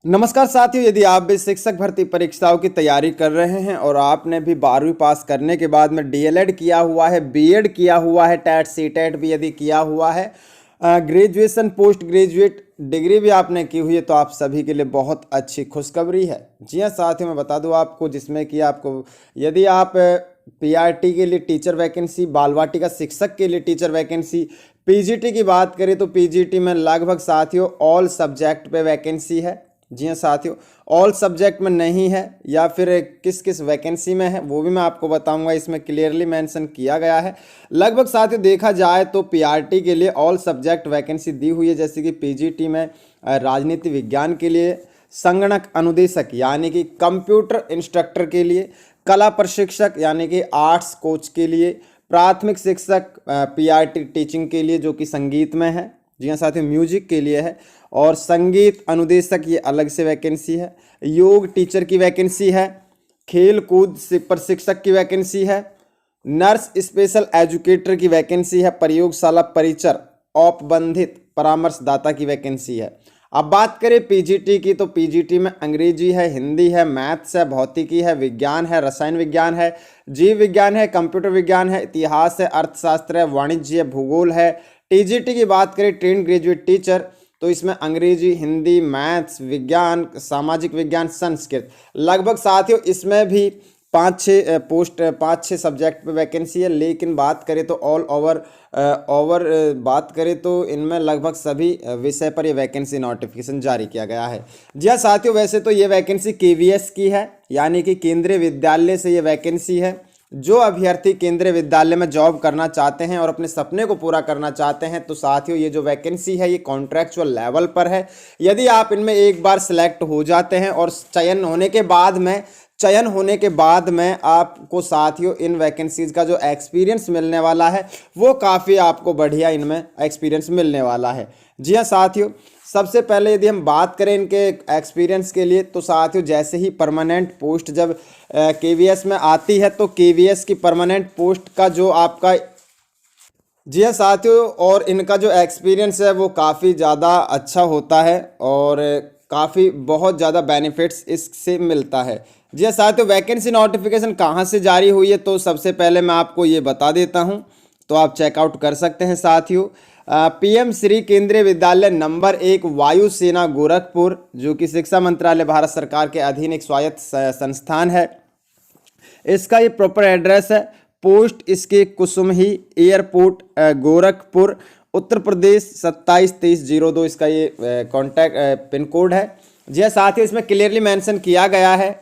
नमस्कार साथियों, यदि आप भी शिक्षक भर्ती परीक्षाओं की तैयारी कर रहे हैं और आपने भी 12वीं पास करने के बाद में डीएलएड किया हुआ है, बीएड किया हुआ है, टेट सीटेट भी यदि किया हुआ है, ग्रेजुएशन पोस्ट ग्रेजुएट डिग्री भी आपने की हुई है, तो आप सभी के लिए बहुत अच्छी खुशखबरी है। जी हाँ साथियों, मैं बता दूं आपको, जिसमें कि आपको यदि आप पीआरटी के लिए टीचर वैकेंसी, बाल वाटिका शिक्षक के लिए टीचर वैकेंसी, पीजीटी की बात करें तो पीजीटी में लगभग साथियों ऑल सब्जेक्ट पे वैकेंसी है। जी हाँ साथियों, ऑल सब्जेक्ट में नहीं है या फिर किस किस वैकेंसी में है वो भी मैं आपको बताऊंगा, इसमें क्लियरली मेंशन किया गया है। लगभग साथियों देखा जाए तो पीआरटी के लिए ऑल सब्जेक्ट वैकेंसी दी हुई है, जैसे कि पीजीटी में राजनीति विज्ञान के लिए, संगणक अनुदेशक यानी कि कंप्यूटर इंस्ट्रक्टर के लिए, कला प्रशिक्षक यानी कि आर्ट्स कोच के लिए, प्राथमिक शिक्षक पीआरटी टीचिंग के लिए जो कि संगीत में है। जी हाँ साथियों, म्यूजिक के लिए है। और संगीत अनुदेशक ये अलग से वैकेंसी है। योग टीचर की वैकेंसी है। खेल कूद प्रशिक्षक की वैकेंसी है। नर्स स्पेशल एजुकेटर की वैकेंसी है। प्रयोगशाला परिचर औपबंधित परामर्शदाता की वैकेंसी है। अब बात करें पीजीटी की, तो पीजीटी में अंग्रेजी है, हिंदी है, मैथ्स है, भौतिकी है, विज्ञान है, रसायन विज्ञान है, जीव विज्ञान है, कंप्यूटर विज्ञान है, इतिहास है, अर्थशास्त्र है, वाणिज्य है, भूगोल है। टीजीटी की बात करें ट्रेंड ग्रेजुएट टीचर, तो इसमें अंग्रेजी, हिंदी, मैथ्स, विज्ञान, सामाजिक विज्ञान, संस्कृत, लगभग साथियों इसमें भी पाँच छः सब्जेक्ट पे वैकेंसी है। लेकिन बात करें तो ऑल ओवर बात करें तो इनमें लगभग सभी विषय पर ये वैकेंसी नोटिफिकेशन जारी किया गया है। जी हाँ साथियों, वैसे तो ये वैकेंसी केवीएस की है, यानी कि केंद्रीय विद्यालय से ये वैकेंसी है। जो अभ्यर्थी केंद्रीय विद्यालय में जॉब करना चाहते हैं और अपने सपने को पूरा करना चाहते हैं, तो साथियों ये जो वैकेंसी है ये कॉन्ट्रैक्चुअल लेवल पर है। यदि आप इनमें एक बार सिलेक्ट हो जाते हैं और चयन होने के बाद में आपको साथियों इन वैकेंसीज का जो एक्सपीरियंस मिलने वाला है वो काफ़ी आपको बढ़िया इनमें एक्सपीरियंस मिलने वाला है। जी हाँ साथियों, सबसे पहले यदि हम बात करें इनके एक्सपीरियंस के लिए, तो साथियों जैसे ही परमानेंट पोस्ट जब केवीएस में आती है, तो केवीएस की परमानेंट पोस्ट का जो आपका, जी हाँ साथियों, और इनका जो एक्सपीरियंस है वो काफ़ी ज़्यादा अच्छा होता है और काफ़ी बहुत ज़्यादा बेनिफिट्स इससे मिलता है। जी हाँ साथियों, वैकेंसी नोटिफिकेशन कहाँ से जारी हुई है, तो सबसे पहले मैं आपको ये बता देता हूँ, तो आप चेकआउट कर सकते हैं साथियों। पीएम श्री केंद्रीय विद्यालय नंबर 1 वायुसेना गोरखपुर, जो कि शिक्षा मंत्रालय भारत सरकार के अधीन एक स्वायत्त संस्थान है। इसका ये प्रॉपर एड्रेस है, पोस्ट इसके कुसुमही एयरपोर्ट गोरखपुर उत्तर प्रदेश 272302 इसका ये कॉन्टैक्ट पिन कोड है। जी हाँ साथियों, इसमें क्लियरली मेंशन किया गया है।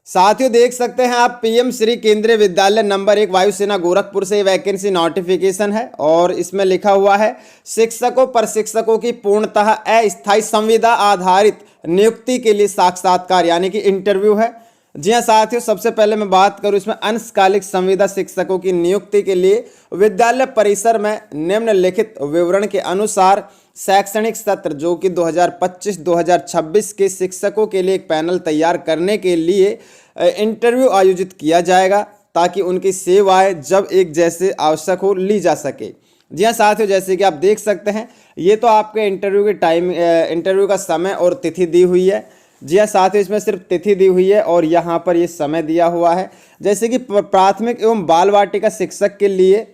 साथियों देख सकते हैं आप, पीएम श्री केंद्रीय विद्यालय नंबर 1 वायुसेना गोरखपुर से वैकेंसी नोटिफिकेशन है और इसमें लिखा हुआ है शिक्षकों प्रशिक्षकों की पूर्णतः अस्थायी संविदा आधारित नियुक्ति के लिए साक्षात्कार यानी कि इंटरव्यू है। जी हाँ साथियों, सबसे पहले मैं बात करूं इसमें अंशकालिक संविदा शिक्षकों की नियुक्ति के लिए विद्यालय परिसर में निम्नलिखित विवरण के अनुसार शैक्षणिक सत्र जो कि 2025-2026 के शिक्षकों के लिए एक पैनल तैयार करने के लिए इंटरव्यू आयोजित किया जाएगा, ताकि उनकी सेवाएं जब एक जैसे आवश्यक हो ली जा सके। जी हाँ साथियों, जैसे कि आप देख सकते हैं, ये तो आपके इंटरव्यू का समय और तिथि दी हुई है। जी हाँ साथियों, इसमें सिर्फ तिथि दी हुई है और यहाँ पर ये समय दिया हुआ है। जैसे कि प्राथमिक एवं बाल वाटिका शिक्षक के लिए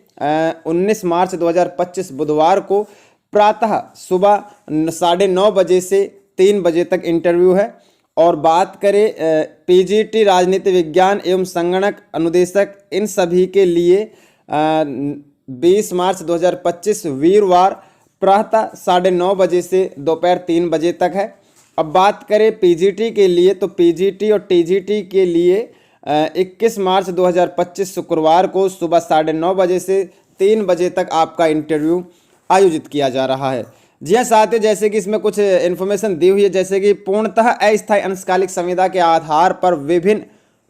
19 मार्च 2025 बुधवार को प्रातः सुबह 9:30 बजे से 3 बजे तक इंटरव्यू है। और बात करें पीजीटी राजनीति विज्ञान एवं संगणक अनुदेशक, इन सभी के लिए 20 मार्च 2025 वीरवार प्रातः 9:30 बजे से दोपहर 3 बजे तक है। अब बात करें पीजीटी के लिए, तो पीजीटी और टीजीटी के लिए 21 मार्च 2025 शुक्रवार को सुबह 9:30 बजे से 3 बजे तक आपका इंटरव्यू आयोजित किया जा रहा है। जी हाँ साथियों, जैसे कि इसमें कुछ इन्फॉर्मेशन दी हुई है, जैसे कि पूर्णतः अस्थायी अंशकालिक संविदा के आधार पर विभिन्न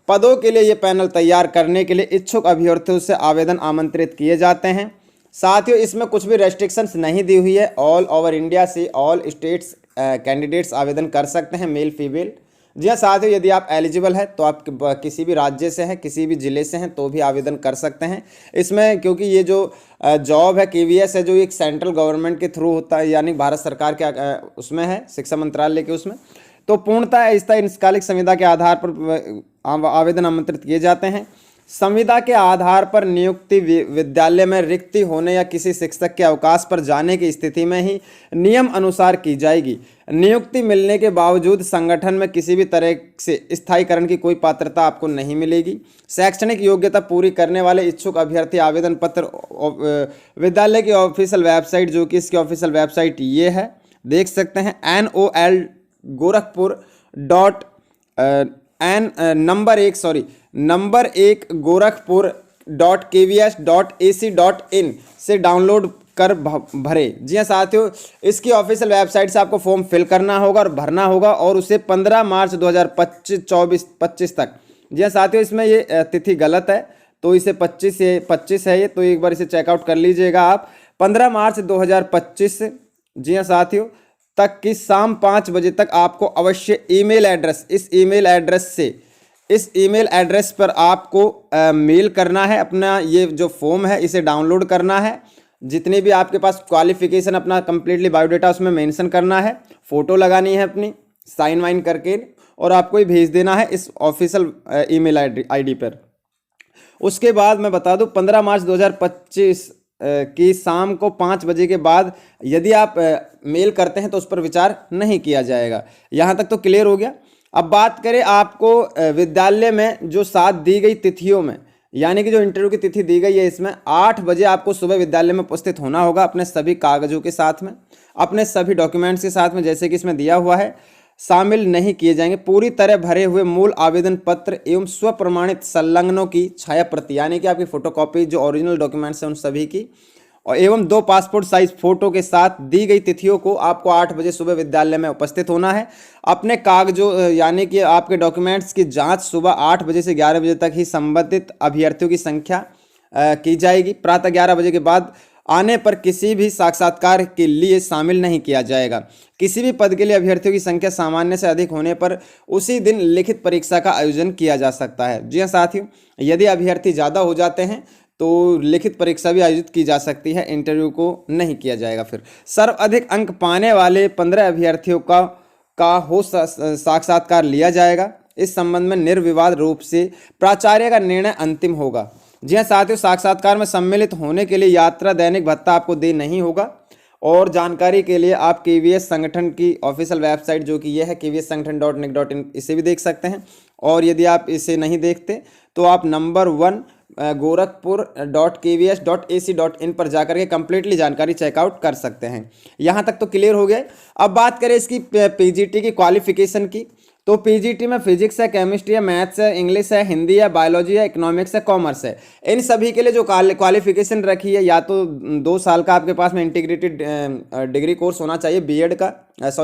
पदों के लिए ये पैनल तैयार करने के लिए इच्छुक अभ्यर्थियों से आवेदन आमंत्रित किए जाते हैं। साथियों इसमें कुछ भी रेस्ट्रिक्शंस नहीं दी हुई है, ऑल ओवर इंडिया से ऑल स्टेट्स कैंडिडेट्स आवेदन कर सकते हैं, मेल फीमेल। जी हाँ साथियों, यदि आप एलिजिबल है तो आप किसी भी राज्य से हैं, किसी भी ज़िले से हैं तो भी आवेदन कर सकते हैं इसमें, क्योंकि ये जो जॉब है केवीएस है जो एक सेंट्रल गवर्नमेंट के थ्रू होता है, यानी भारत सरकार के उसमें है, शिक्षा मंत्रालय के उसमें। तो पूर्णतः इस संविदा के आधार पर आवेदन आमंत्रित किए जाते हैं। संविदा के आधार पर नियुक्ति विद्यालय में रिक्ति होने या किसी शिक्षक के अवकाश पर जाने की स्थिति में ही नियम अनुसार की जाएगी। नियुक्ति मिलने के बावजूद संगठन में किसी भी तरह से स्थायीकरण की कोई पात्रता आपको नहीं मिलेगी। शैक्षणिक योग्यता पूरी करने वाले इच्छुक अभ्यर्थी आवेदन पत्र विद्यालय की ऑफिशियल वेबसाइट, जो कि इसकी ऑफिशियल वेबसाइट ये है, देख सकते हैं NOL Gorakhpur dot number 1 gorakhpur.kvs.ac.in से डाउनलोड कर भरे। जी हाँ साथियों, इसकी ऑफिशियल वेबसाइट से आपको फॉर्म फिल करना होगा और भरना होगा और उसे 15 मार्च 2025 तक। जी हाँ साथियों, इसमें ये तिथि गलत है तो इसे 25 है ये, तो एक बार इसे चेकआउट कर लीजिएगा आप। 15 मार्च 2025 जी हाँ साथियों तक की शाम 5 बजे तक आपको अवश्य ईमेल एड्रेस, इस ईमेल एड्रेस पर आपको मेल करना है अपना ये जो फॉर्म है, इसे डाउनलोड करना है। जितनी भी आपके पास क्वालिफिकेशन अपना कंप्लीटली बायोडाटा उसमें मेंशन करना है, फ़ोटो लगानी है अपनी साइन वाइन करके और आपको ही भेज देना है इस ऑफिशियल ईमेल आईडी पर। उसके बाद मैं बता दूं 15 मार्च 2025 की शाम को 5 बजे के बाद यदि आप मेल करते हैं तो उस पर विचार नहीं किया जाएगा। यहाँ तक तो क्लियर हो गया। अब बात करें आपको विद्यालय में जो साथ दी गई तिथियों में, यानी कि जो इंटरव्यू की तिथि दी गई है इसमें 8 बजे आपको सुबह विद्यालय में उपस्थित होना होगा अपने सभी कागजों के साथ में, अपने सभी डॉक्यूमेंट्स के साथ में, जैसे कि इसमें दिया हुआ है। शामिल नहीं किए जाएंगे पूरी तरह भरे हुए मूल आवेदन पत्र एवं स्व प्रमाणित संलग्नों की छाया प्रति, यानी कि आपकी फोटोकॉपी जो ओरिजिनल डॉक्यूमेंट्स हैं उन सभी की, और एवं 2 पासपोर्ट साइज फोटो के साथ दी गई तिथियों को आपको 8 बजे सुबह विद्यालय में उपस्थित होना है। अपने कागजों यानी कि आपके डॉक्यूमेंट्स की जांच सुबह 8 बजे से 11 बजे तक ही संबंधित अभ्यर्थियों की संख्या की जाएगी। प्रातः 11 बजे के बाद आने पर किसी भी साक्षात्कार के लिए शामिल नहीं किया जाएगा। किसी भी पद के लिए अभ्यर्थियों की संख्या सामान्य से अधिक होने पर उसी दिन लिखित परीक्षा का आयोजन किया जा सकता है। जी हाँ साथियों, यदि अभ्यर्थी ज़्यादा हो जाते हैं तो लिखित परीक्षा भी आयोजित की जा सकती है, इंटरव्यू को नहीं किया जाएगा। फिर सर्वाधिक अंक पाने वाले 15 अभ्यर्थियों का हो साक्षात्कार लिया जाएगा। इस संबंध में निर्विवाद रूप से प्राचार्य का निर्णय अंतिम होगा। जी हाँ साथियों, साक्षात्कार में सम्मिलित होने के लिए यात्रा दैनिक भत्ता आपको दे नहीं होगा। और जानकारी के लिए आप केवीएस संगठन की ऑफिशियल वेबसाइट जो कि यह है kvssangathan.nic.in, इसे भी देख सकते हैं। और यदि आप इसे नहीं देखते तो आप नंबर 1 gorakhpur.kvs.ac.in पर जाकर के कंप्लीटली जानकारी चेकआउट कर सकते हैं। यहाँ तक तो क्लियर हो गया। अब बात करें इसकी पीजीटी की क्वालिफिकेशन की, तो पीजीटी में फिजिक्स है, केमिस्ट्री है, मैथ्स है, इंग्लिश है, हिंदी है, बायोलॉजी है, इकोनॉमिक्स है, कॉमर्स है। इन सभी के लिए जो क्वालिफिकेशन रखी है, या तो 2 साल का आपके पास में इंटीग्रेटेड डिग्री कोर्स होना चाहिए बीएड का,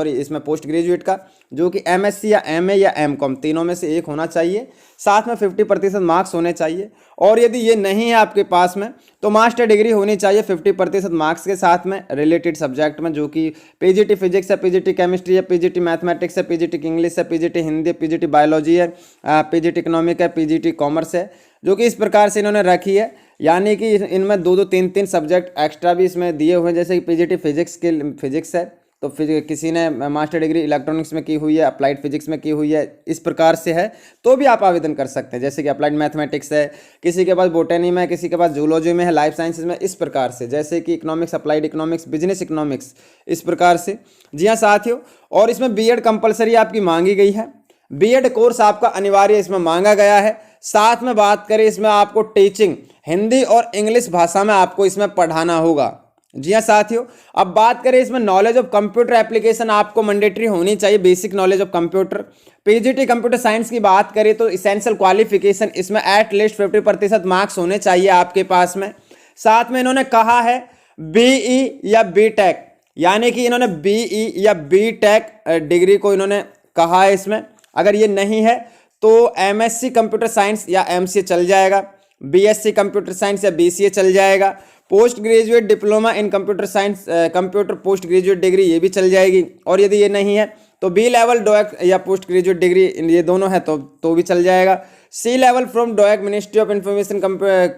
इसमें पोस्ट ग्रेजुएट का, जो कि एमएससी या एमए या एमकॉम तीनों में से एक होना चाहिए। साथ में 50% मार्क्स होने चाहिए। और यदि ये नहीं है आपके पास में तो मास्टर डिग्री होनी चाहिए 50% मार्क्स के साथ में रिलेटेड सब्जेक्ट में, जो कि पीजीटी फिजिक्स है, पीजीटी केमिस्ट्री है, पीजीटी मैथमेटिक्स है, पीजीटी इंग्लिश है, पीजीटी हिंदी है, पीजीटी बायोलॉजी है, पीजीटी इकोनॉमिक है, पीजीटी कॉमर्स है, जो कि इस प्रकार से इन्होंने रखी है। यानी कि इनमें 2-2 3-3 सब्जेक्ट एक्स्ट्रा भी इसमें दिए हुए हैं, जैसे कि पीजीटी फिजिक्स है तो फिर किसी ने मास्टर डिग्री इलेक्ट्रॉनिक्स में की हुई है, अप्लाइड फिजिक्स में की हुई है, इस प्रकार से है तो भी आप आवेदन कर सकते हैं। जैसे कि अप्लाइड मैथमेटिक्स है, किसी के पास बोटेनी में, किसी के पास जूलॉजी में है, लाइफ साइंसेज में, इस प्रकार से, जैसे कि economics, applied economics, business economics, इस प्रकार से। जी हाँ साथियों, और इसमें बीएड कंपलसरी आपकी मांगी गई है, बीएड कोर्स आपका अनिवार्य इसमें मांगा गया है। साथ में बात करें इसमें आपको टीचिंग हिंदी और इंग्लिश भाषा में आपको इसमें पढ़ाना होगा। जी हाँ साथियों, अब बात करें इसमें नॉलेज ऑफ कंप्यूटर एप्लीकेशन आपको मैंडेटरी होनी चाहिए, basic knowledge of computer. PGT computer science की बात करें तो इसेंशियल क्वालिफिकेशन इसमें एट लीस्ट 50% मार्क्स होने चाहिए आपके पास में। साथ में इन्होंने कहा है बीई या बीटेक, यानी कि इन्होंने बीई या बीटेक डिग्री को इन्होंने कहा है इसमें। अगर ये नहीं है तो एमएससी कंप्यूटर साइंस या एमसीए चल जाएगा, बीएससी कंप्यूटर साइंस या बीसीए चल जाएगा, post graduate diploma in computer science computer post graduate degree ये भी चल जाएगी। और यदि ये नहीं है तो बी लेवल डोएक या पोस्ट ग्रेजुएट डिग्री ये दोनों है तो भी चल जाएगा। C level from DOEACC ministry of information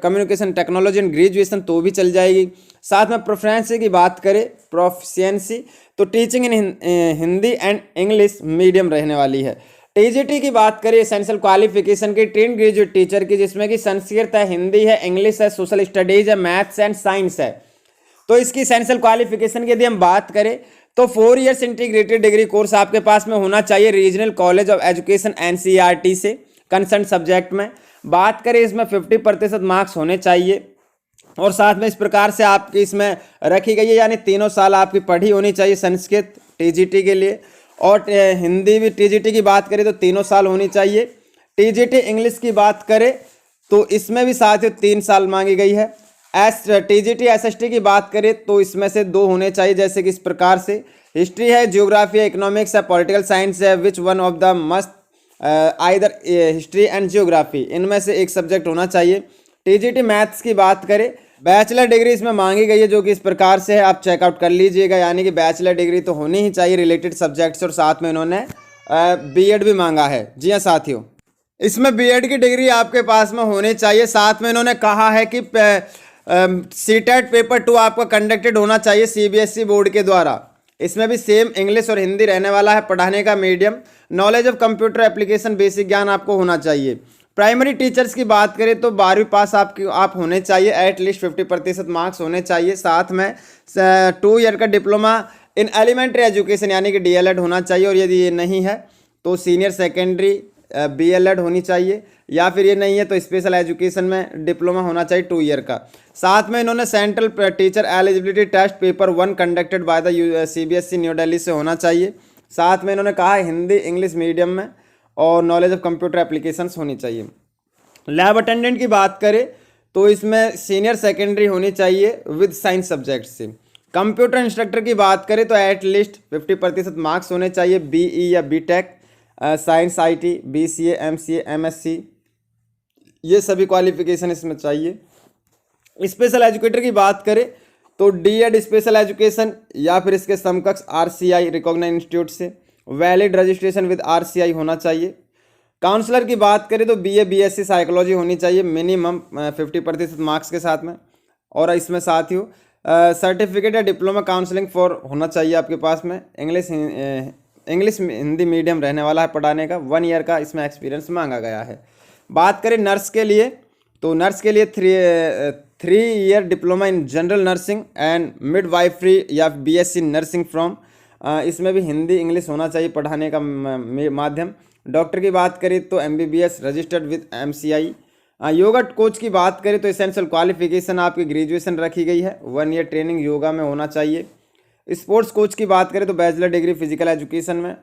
communication technology and graduation तो भी चल जाएगी। साथ में प्रेफरेंसी की बात करें, प्रोफिशिएंसी, तो teaching in Hindi and English medium रहने वाली है। टीजीटी की बात करें, एसेंशियल क्वालिफिकेशन की, ट्रेन ग्रेजुएट टीचर की, जिसमें कि संस्कृत है, हिंदी है, इंग्लिश है, सोशल स्टडीज है, मैथ्स एंड साइंस है। तो इसकी एसेंशियल क्वालिफिकेशन की यदि हम बात करें तो 4 ईयर्स इंटीग्रेटेड डिग्री कोर्स आपके पास में होना चाहिए regional college of education NCERT से कंसर्न सब्जेक्ट में। बात करें इसमें 50% मार्क्स होने चाहिए और साथ में इस प्रकार से आपकी इसमें रखी गई है, यानी 3 साल आपकी पढ़ी होनी चाहिए संस्कृत टीजीटी के लिए, और हिंदी भी टीजीटी की बात करें तो 3 साल होनी चाहिए। टीजीटी इंग्लिश की बात करें तो इसमें भी साथ ही 3 साल मांगी गई है। टीजीटी एसएसटी की बात करें तो इसमें से 2 होने चाहिए, जैसे कि इस प्रकार से हिस्ट्री है, जियोग्राफी है, इकोनॉमिक्स है, पॉलिटिकल साइंस है, which one of the must either history and geography, इनमें से एक सब्जेक्ट होना चाहिए। टीजीटी मैथ्स की बात करें, बैचलर डिग्री इसमें मांगी गई है, जो कि इस प्रकार से है, आप चेकआउट कर लीजिएगा, यानी कि बैचलर डिग्री तो होनी ही चाहिए रिलेटेड सब्जेक्ट्स, और साथ में इन्होंने बीएड भी मांगा है। जी हाँ साथियों, इसमें बीएड की डिग्री आपके पास में होनी चाहिए। साथ में इन्होंने कहा है कि सीटेट पेपर 2 आपका कंडक्टेड होना चाहिए सीबीएसई बोर्ड के द्वारा। इसमें भी सेम इंग्लिश और हिंदी रहने वाला है पढ़ाने का medium. Knowledge of computer application basic ज्ञान आपको होना चाहिए। प्राइमरी टीचर्स की बात करें तो 12वीं पास आप होने चाहिए, एटलीस्ट 50% मार्क्स होने चाहिए। साथ में 2 ईयर का डिप्लोमा इन एलिमेंट्री एजुकेशन यानी कि डीएलएड होना चाहिए, और यदि ये नहीं है तो सीनियर सेकेंडरी बीएलएड होनी चाहिए, या फिर ये नहीं है तो स्पेशल एजुकेशन में डिप्लोमा होना चाहिए 2 ईयर का। साथ में इन्होंने central teacher eligibility test paper 1 conducted by the CBSE New Delhi से होना चाहिए। साथ में इन्होंने कहा है हिंदी इंग्लिश मीडियम में, और नॉलेज ऑफ कंप्यूटर एप्लीकेशंस होनी चाहिए। लैब अटेंडेंट की बात करें तो इसमें सीनियर सेकेंडरी होनी चाहिए विद साइंस सब्जेक्ट से। कंप्यूटर इंस्ट्रक्टर की बात करें तो एटलीस्ट 50% मार्क्स होने चाहिए, बीई या BTech, science IT, BCA, MCA, MSc, ये सभी क्वालिफिकेशन इसमें चाहिए। स्पेशल एजुकेटर की बात करें तो डीएड स्पेशल एजुकेशन या फिर इसके समकक्ष आरसीआई रिकॉग्नाइज्ड इंस्टीट्यूट से, वैलिड रजिस्ट्रेशन विद आरसीआई होना चाहिए। काउंसलर की बात करें तो बीए बीएससी साइकोलॉजी होनी चाहिए मिनिमम 50% मार्क्स के साथ में, और इसमें साथियों सर्टिफिकेट या डिप्लोमा काउंसलिंग फॉर होना चाहिए आपके पास में। इंग्लिश हिंदी मीडियम रहने वाला है पढ़ाने का, 1 ईयर का इसमें एक्सपीरियंस मांगा गया है। बात करें नर्स के लिए तो नर्स के लिए 3 year diploma in general nursing and midwifery या बीएससी नर्सिंग फ्रॉम, इसमें भी हिंदी इंग्लिश होना चाहिए पढ़ाने का माध्यम। डॉक्टर की बात करें तो MBBS registered with MCI. Yoga coach की बात करें तो एसेंशियल क्वालिफिकेशन आपकी ग्रेजुएशन रखी गई है, 1 ईयर ट्रेनिंग योगा में होना चाहिए। स्पोर्ट्स कोच की बात करें तो बैचलर डिग्री फिजिकल एजुकेशन में,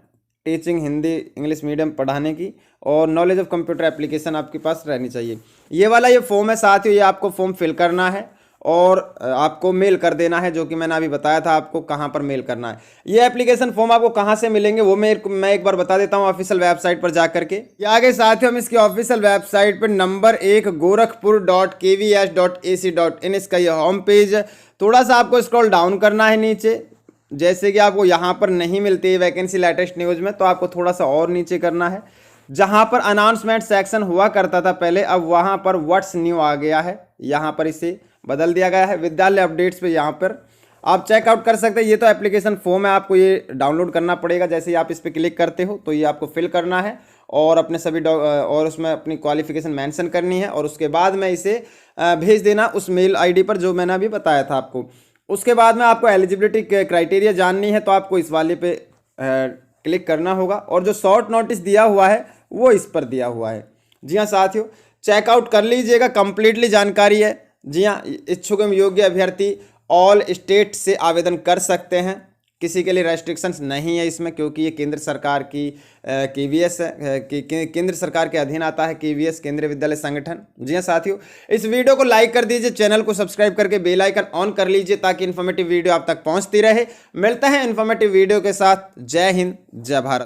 टीचिंग हिंदी इंग्लिश मीडियम पढ़ाने की, और नॉलेज ऑफ कंप्यूटर एप्लीकेशन आपके पास रहनी चाहिए। ये वाला ये फॉर्म है साथियों, ये आपको फॉर्म फिल करना है और आपको मेल कर देना है, जो कि मैंने अभी बताया था आपको कहाँ पर मेल करना है। ये एप्लीकेशन फॉर्म आपको कहाँ से मिलेंगे वो मैं एक बार बता देता हूँ ऑफिशियल वेबसाइट पर जा करके। ये आगे साथियों हम इसकी ऑफिशियल वेबसाइट पर नंबर 1 gorakhpur.kvs.ac.in इसका ये होम पेज है। थोड़ा सा आपको स्क्रॉल डाउन करना है नीचे, जैसे कि आपको यहाँ पर नहीं मिलती है वैकेंसी लेटेस्ट न्यूज़ में, तो आपको थोड़ा सा और नीचे करना है। जहाँ पर अनाउंसमेंट सेक्शन हुआ करता था पहले, अब वहाँ पर व्हाट्स न्यू आ गया है, यहाँ पर इसे बदल दिया गया है विद्यालय अपडेट्स पे। यहाँ पर आप चेकआउट कर सकते हैं। ये तो एप्लीकेशन फॉर्म है, आपको ये डाउनलोड करना पड़ेगा। जैसे ही आप इस पर क्लिक करते हो तो ये आपको फिल करना है और अपने सभी और उसमें अपनी क्वालिफिकेशन मेंशन करनी है, और उसके बाद में इसे भेज देना उस मेल आईडी पर जो मैंने अभी बताया था आपको। उसके बाद में आपको एलिजिबिलिटी क्राइटेरिया जाननी है, तो आपको इस वाले पे क्लिक करना होगा, और जो शॉर्ट नोटिस दिया हुआ है वो इस पर दिया हुआ है। जी हाँ साथियों, चेकआउट कर लीजिएगा, कंप्लीटली जानकारी है। जी हाँ, इच्छुक एवं योग्य अभ्यर्थी ऑल स्टेट से आवेदन कर सकते हैं, किसी के लिए रेस्ट्रिक्शंस नहीं है इसमें, क्योंकि ये केंद्र सरकार की केवीएस है, केंद्र सरकार के अधीन आता है केवीएस, केंद्रीय विद्यालय संगठन। जी हाँ साथियों, इस वीडियो को लाइक कर दीजिए, चैनल को सब्सक्राइब करके बेल आइकन ऑन कर लीजिए, ताकि इन्फॉर्मेटिव वीडियो आप तक पहुंचती रहे। मिलते हैं इन्फॉर्मेटिव वीडियो के साथ। जय हिंद, जय भारत।